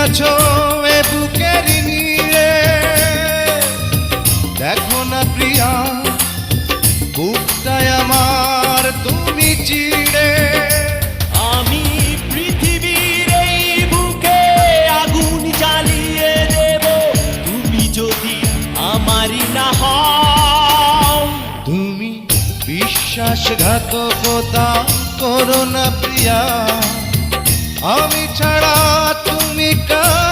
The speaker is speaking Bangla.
আছো এ বুকের নিয়ে, দেখো না প্রিয়া বুকটায় আমার তুমি চিড়ে। আমি পৃথিবীর এই বুকে আগুন জ্বালিয়ে দেব, তুমি যদি আমারই না হও। তুমি বিশ্বাসঘাতকতা করো না প্রিয়া, আমি ছাড়া তুমি কার?